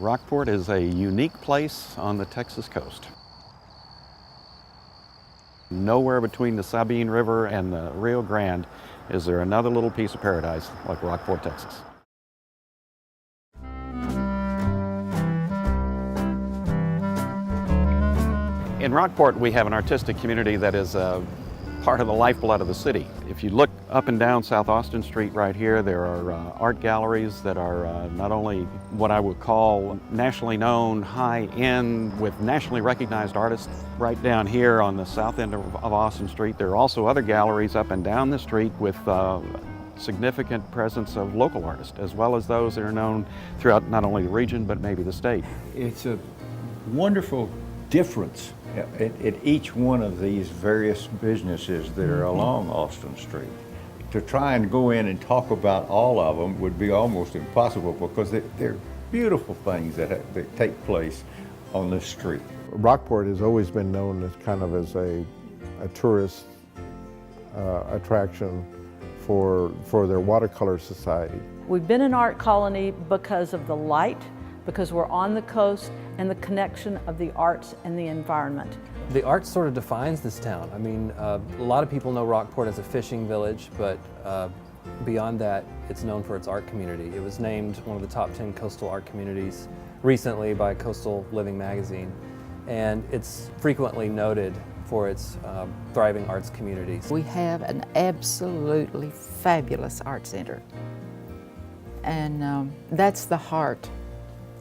Rockport is a unique place on the Texas coast. Nowhere between the Sabine River and the Rio Grande is there another little piece of paradise like Rockport, Texas. In Rockport, we have an artistic community that is part of the lifeblood of the city. If you look up and down South Austin Street right here, there are art galleries that are not only what I would call nationally known, high-end, with nationally recognized artists. Right down here on the south end of Austin Street, there are also other galleries up and down the street with significant presence of local artists, as well as those that are known throughout not only the region, but maybe the state. It's a wonderful difference at each one of these various businesses that are along Austin Street. To try and go in and talk about all of them would be almost impossible because they're beautiful things that take place on this street. Rockport has always been known as kind of as a tourist attraction for their watercolor society. We've been an art colony because of the light, because we're on the coast, and the connection of the arts and the environment. The art sort of defines this town. I mean, a lot of people know Rockport as a fishing village, but beyond that, it's known for its art community. It was named one of the top 10 coastal art communities recently by Coastal Living magazine, and it's frequently noted for its thriving arts communities. We have an absolutely fabulous art center, and that's the heart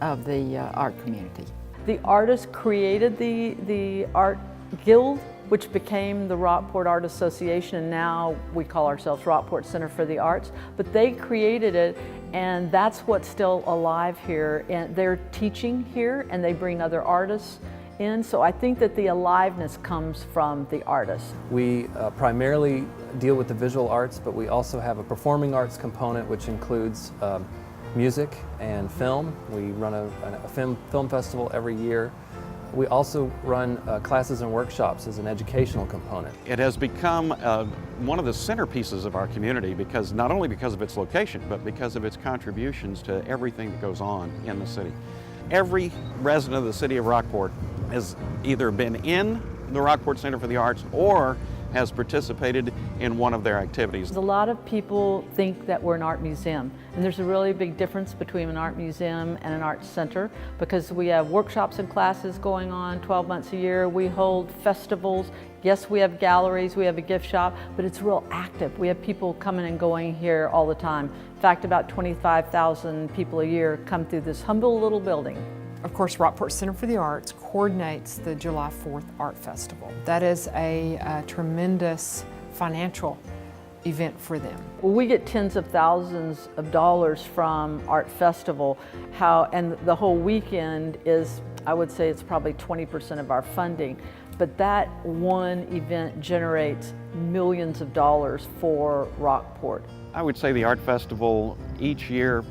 of the art community. The artists created the art guild, which became the Rockport Art Association, and now we call ourselves Rockport Center for the Arts. But they created it, and that's what's still alive here. And they're teaching here, and they bring other artists in. So I think that the aliveness comes from the artists. We primarily deal with the visual arts, but we also have a performing arts component, which includes music and film. We run a film festival every year. We also run classes and workshops as an educational component. It has become one of the centerpieces of our community because not only because of its location, but because of its contributions to everything that goes on in the city. Every resident of the city of Rockport has either been in the Rockport Center for the Arts or has participated in one of their activities. A lot of people think that we're an art museum, and there's a really big difference between an art museum and an art center because we have workshops and classes going on 12 months a year. We hold festivals. Yes, we have galleries, we have a gift shop, but it's real active. We have people coming and going here all the time. In fact, about 25,000 people a year come through this humble little building. Of course, Rockport Center for the Arts coordinates the July 4th Art Festival. That is a tremendous financial event for them. Well, we get tens of thousands of dollars from Art Festival, and the whole weekend is, I would say it's probably 20% of our funding, but that one event generates millions of dollars for Rockport. I would say the Art Festival each year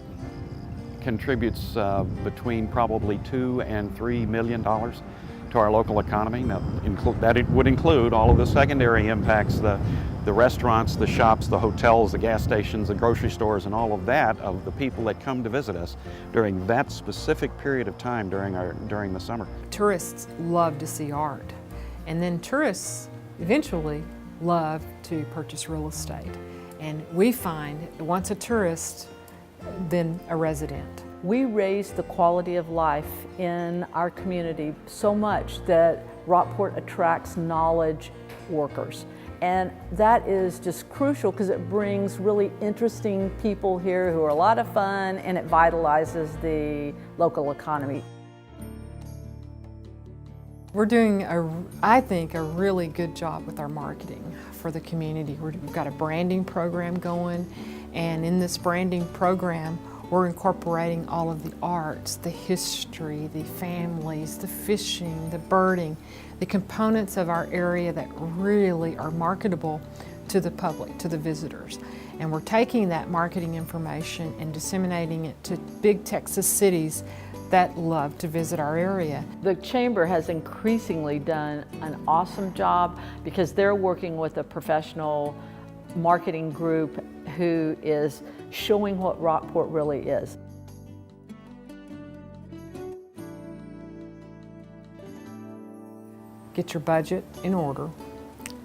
contributes between probably $2 and $3 million to our local economy. Now, that would include all of the secondary impacts, the restaurants, the shops, the hotels, the gas stations, the grocery stores, and all of that of the people that come to visit us during that specific period of time during the summer. Tourists love to see art, and then tourists eventually love to purchase real estate. And we find once a tourist, then a resident. We raise the quality of life in our community so much that Rockport attracts knowledge workers. And that is just crucial because it brings really interesting people here who are a lot of fun, and it vitalizes the local economy. We're doing, I think, a really good job with our marketing for the community. We've got a branding program going, and in this branding program, we're incorporating all of the arts, the history, the families, the fishing, the birding, the components of our area that really are marketable to the public, to the visitors. And we're taking that marketing information and disseminating it to big Texas cities that love to visit our area. The Chamber has increasingly done an awesome job because they're working with a professional marketing group who is showing what Rockport really is. get your budget in order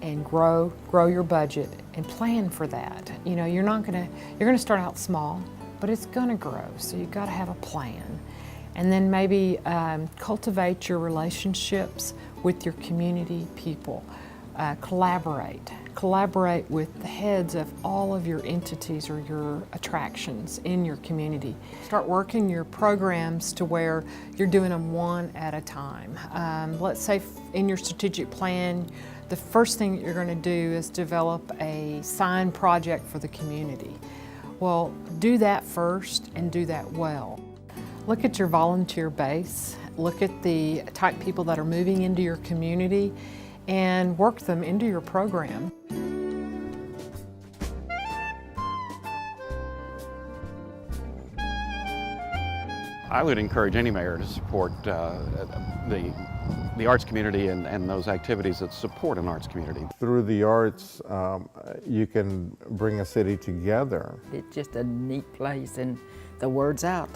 and grow your budget and plan for that. You know, you're gonna start out small, but it's gonna grow, so you've got to have a plan. And then maybe cultivate your relationships with your community people. Collaborate with the heads of all of your entities or your attractions in your community. Start working your programs to where you're doing them one at a time. Let's say in your strategic plan, the first thing that you're going to do is develop a sign project for the community. Well, do that first and do that well. Look at your volunteer base, look at the type of people that are moving into your community, and work them into your program. I would encourage any mayor to support the arts community and those activities that support an arts community. Through the arts, you can bring a city together. It's just a neat place, and the word's out.